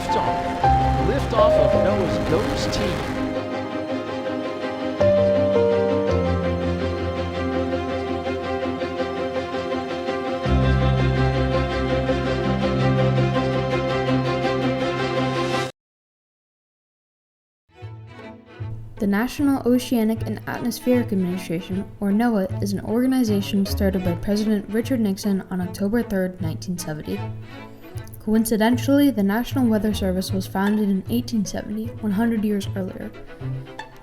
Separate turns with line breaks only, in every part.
liftoff. Liftoff of NOAA's Ghost team.
The National Oceanic and Atmospheric Administration, or NOAA, is an organization started by President Richard Nixon on October 3, 1970. Coincidentally, the National Weather Service was founded in 1870, 100 years earlier.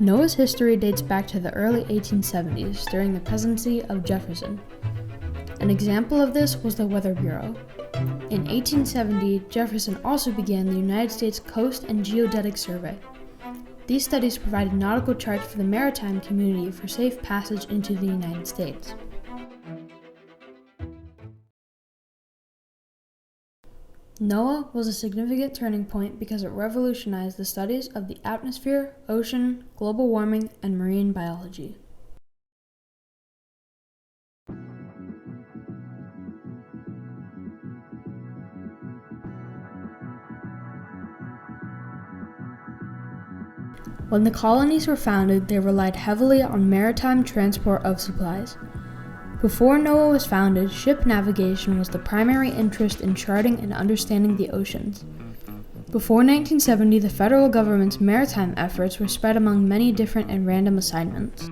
NOAA's history dates back to the early 1870s, during the presidency of Jefferson. An example of this was the Weather Bureau. In 1870, Jefferson also began the United States Coast and Geodetic Survey. These studies provided nautical charts for the maritime community for safe passage into the United States. NOAA was a significant turning point because it revolutionized the studies of the atmosphere, ocean, global warming, and marine biology. When the colonies were founded, they relied heavily on maritime transport of supplies. Before NOAA was founded, ship navigation was the primary interest in charting and understanding the oceans. Before 1970, the federal government's maritime efforts were spread among many different and random assignments.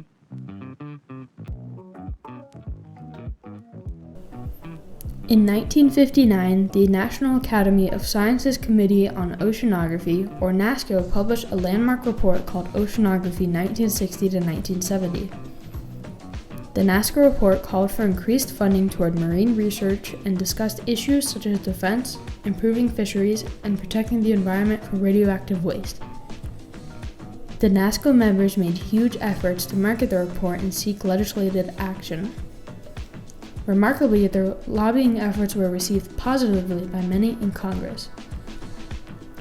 In 1959, the National Academy of Sciences Committee on Oceanography, or NASCO, published a landmark report called Oceanography 1960 to 1970. The NASCO report called for increased funding toward marine research and discussed issues such as defense, improving fisheries, and protecting the environment from radioactive waste. The NASCO members made huge efforts to market the report and seek legislative action. Remarkably, their lobbying efforts were received positively by many in Congress.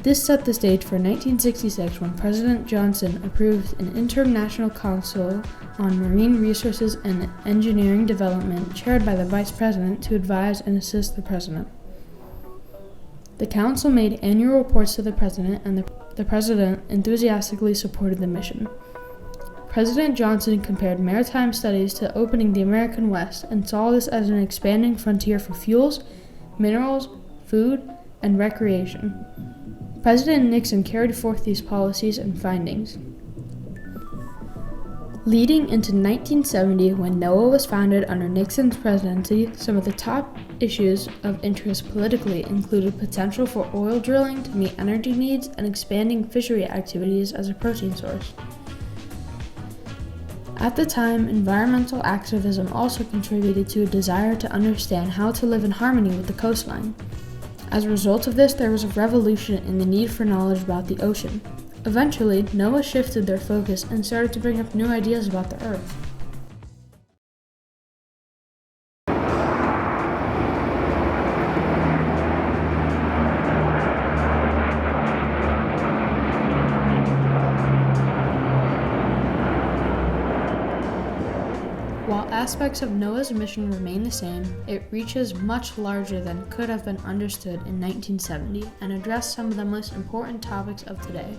This set the stage for 1966 when President Johnson approved an Interim National Council on Marine Resources and Engineering Development chaired by the Vice President to advise and assist the President. The Council made annual reports to the President, and the President enthusiastically supported the mission. President Johnson compared maritime studies to opening the American West and saw this as an expanding frontier for fuels, minerals, food, and recreation. President Nixon carried forth these policies and findings. Leading into 1970, when NOAA was founded under Nixon's presidency, some of the top issues of interest politically included potential for oil drilling to meet energy needs and expanding fishery activities as a protein source. At the time, environmental activism also contributed to a desire to understand how to live in harmony with the coastline. As a result of this, there was a revolution in the need for knowledge about the ocean. Eventually, NOAA shifted their focus and started to bring up new ideas about the Earth. While aspects of NOAA's mission remain the same, it reaches much larger than could have been understood in 1970 and addressed some of the most important topics of today.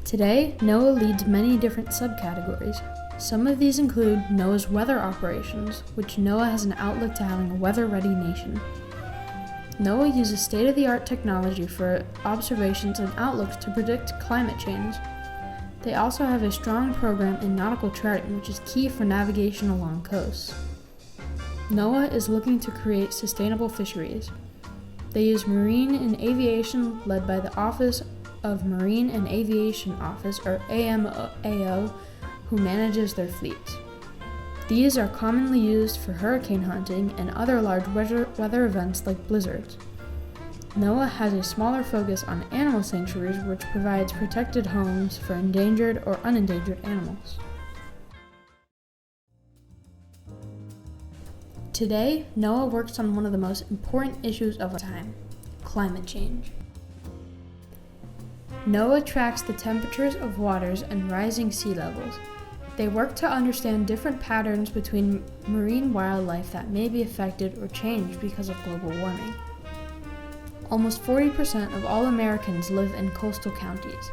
Today, NOAA leads many different subcategories. Some of these include NOAA's weather operations, which NOAA has an outlook to having a weather-ready nation. NOAA uses state-of-the-art technology for observations and outlooks to predict climate change. They also have a strong program in nautical charting, which is key for navigation along coasts. NOAA is looking to create sustainable fisheries. They use Marine and Aviation, led by the Office of Marine and Aviation Office, or AMAO, who manages their fleets. These are commonly used for hurricane hunting and other large weather events like blizzards. NOAA has a smaller focus on animal sanctuaries, which provides protected homes for endangered or unendangered animals. Today, NOAA works on one of the most important issues of our time, climate change. NOAA tracks the temperatures of waters and rising sea levels. They work to understand different patterns between marine wildlife that may be affected or changed because of global warming. Almost 40% of all Americans live in coastal counties.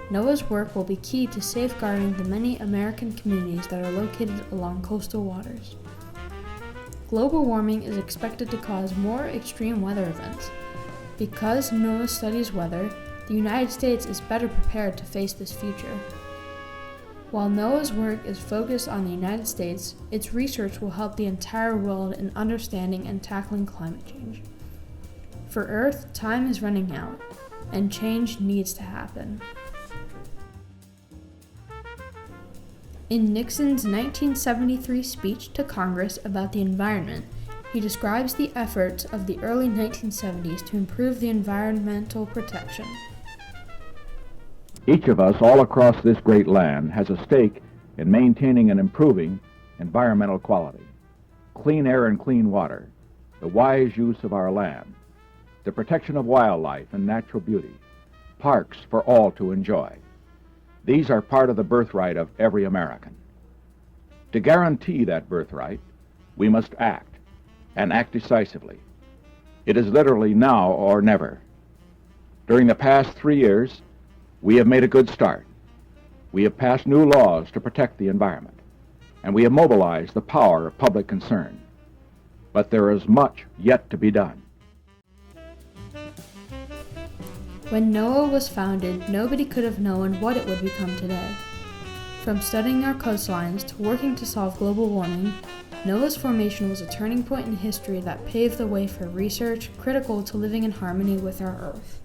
NOAA's work will be key to safeguarding the many American communities that are located along coastal waters. Global warming is expected to cause more extreme weather events. Because NOAA studies weather, the United States is better prepared to face this future. While NOAA's work is focused on the United States, its research will help the entire world in understanding and tackling climate change. For Earth, time is running out, and change needs to happen. In Nixon's 1973 speech to Congress about the environment, he describes the efforts of the early 1970s to improve the environmental protection.
Each of us all across this great land has a stake in maintaining and improving environmental quality, clean air and clean water, the wise use of our land, the protection of wildlife and natural beauty, parks for all to enjoy. These are part of the birthright of every American. To guarantee that birthright, we must act, and act decisively. It is literally now or never. During the past 3 years, we have made a good start. We have passed new laws to protect the environment, and we have mobilized the power of public concern. But there is much yet to be done.
When NOAA was founded, nobody could have known what it would become today. From studying our coastlines to working to solve global warming, NOAA's formation was a turning point in history that paved the way for research critical to living in harmony with our Earth.